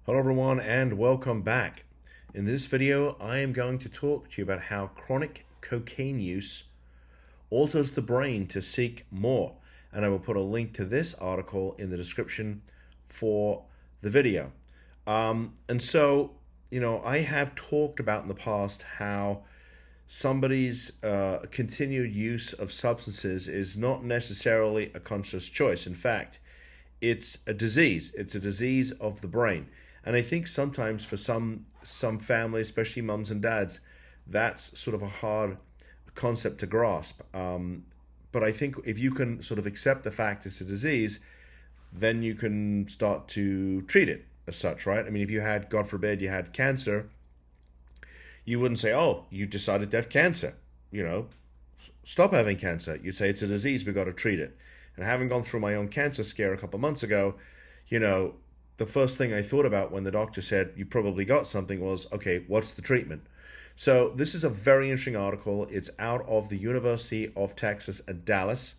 Hello everyone and welcome back. In this video I am going to talk to you about how chronic cocaine use alters the brain to seek more, and I will put a link to this article in the description for the video. I have talked about in the past how somebody's continued use of substances is not necessarily a conscious choice. In fact, it's a disease. It's a disease of the brain. And I think sometimes for some families, especially mums and dads, that's sort of a hard concept to grasp. But I think if you can sort of accept the fact it's a disease, then you can start to treat it as such, right? I mean, if you had, God forbid, you had cancer, you wouldn't say, oh, you decided to have cancer, stop having cancer. You'd say it's a disease, we've got to treat it. And having gone through my own cancer scare a couple of months ago, the first thing I thought about when the doctor said you probably got something was, okay, what's the treatment? So this is a very interesting article. It's out of the University of Texas at Dallas.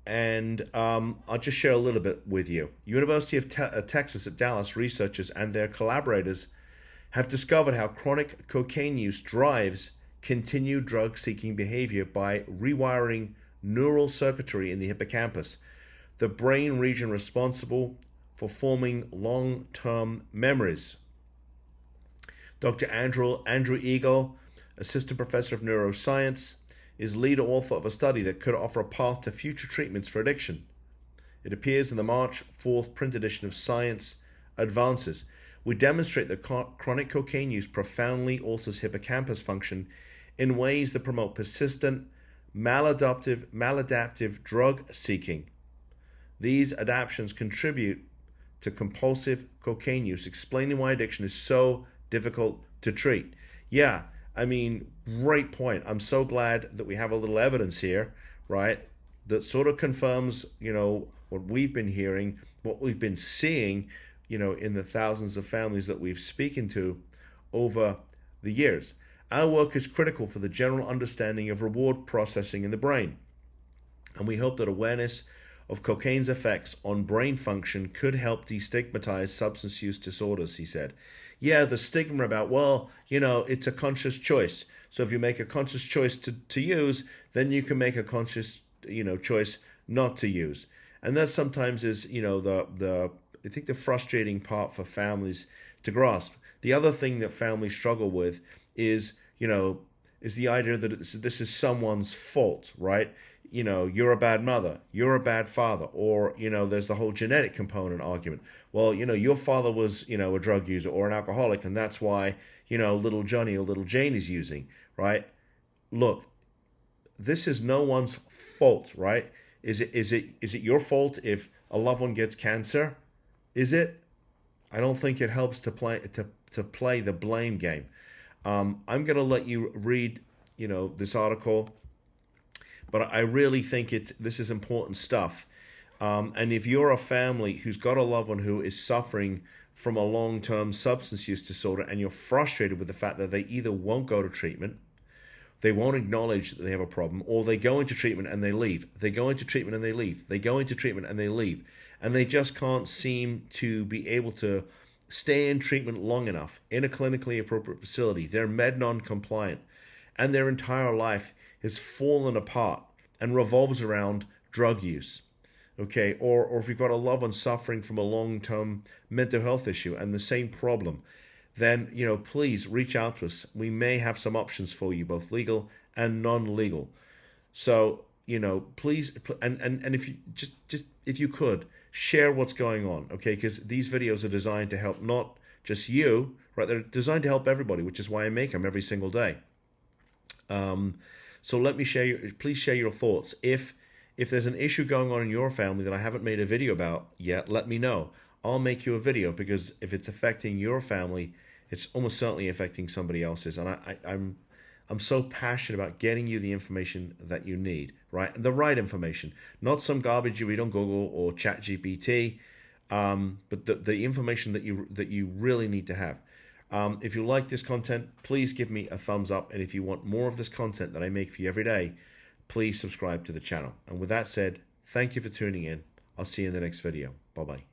And I'll just share a little bit with you. University of Texas at Dallas researchers and their collaborators have discovered how chronic cocaine use drives continued drug-seeking behavior by rewiring neural circuitry in the hippocampus, the brain region responsible for forming long-term memories. Dr. Andrew Eagle, assistant professor of neuroscience, is lead author of a study that could offer a path to future treatments for addiction. It appears in the March 4th print edition of Science Advances. We demonstrate that chronic cocaine use profoundly alters hippocampus function in ways that promote persistent, maladaptive drug seeking. These adaptations contribute to compulsive cocaine use, explaining why addiction is so difficult to treat. Yeah, I mean, great point. I'm so glad that we have a little evidence here, right, that sort of confirms, what we've been hearing, what we've been seeing, in the thousands of families that we've spoken to over the years. Our work is critical for the general understanding of reward processing in the brain, and we hope that awareness of cocaine's effects on brain function could help destigmatize substance use disorders, he said. Yeah, the stigma about, it's a conscious choice. So if you make a conscious choice to use, then you can make a conscious, choice not to use. And that sometimes is, I think the frustrating part for families to grasp. The other thing that families struggle with is the idea that this is someone's fault, right? You're a bad mother, you're a bad father, or, there's the whole genetic component argument. Well, your father was, a drug user or an alcoholic, and that's why, little Johnny or little Jane is using, right? Look, this is no one's fault, right? Is it your fault if a loved one gets cancer? Is it? I don't think it helps to play the blame game. I'm going to let you read, this article, but I really think this is important stuff. And if you're a family who's got a loved one who is suffering from a long-term substance use disorder and you're frustrated with the fact that they either won't go to treatment, they won't acknowledge that they have a problem, or they go into treatment and they leave. They go into treatment and they leave. They go into treatment and they leave. And they just can't seem to be able to stay in treatment long enough in a clinically appropriate facility. They're med non-compliant, and their entire life has fallen apart and revolves around drug use. Okay, or if you've got a loved one suffering from a long-term mental health issue and the same problem, then please reach out to us. We may have some options for you, both legal and non-legal. So please, and if you just if you could share what's going on, okay? Because these videos are designed to help not just you, right? They're designed to help everybody, which is why I make them every single day. So let me please share your thoughts. If there's an issue going on in your family that I haven't made a video about yet, let me know. I'll make you a video, because if it's affecting your family, it's almost certainly affecting somebody else's. And I'm so passionate about getting you the information that you need, right? The right information, not some garbage you read on Google or ChatGPT, but the information that you really need to have. If you like this content, please give me a thumbs up. And if you want more of this content that I make for you every day, please subscribe to the channel. And with that said, thank you for tuning in. I'll see you in the next video. Bye-bye.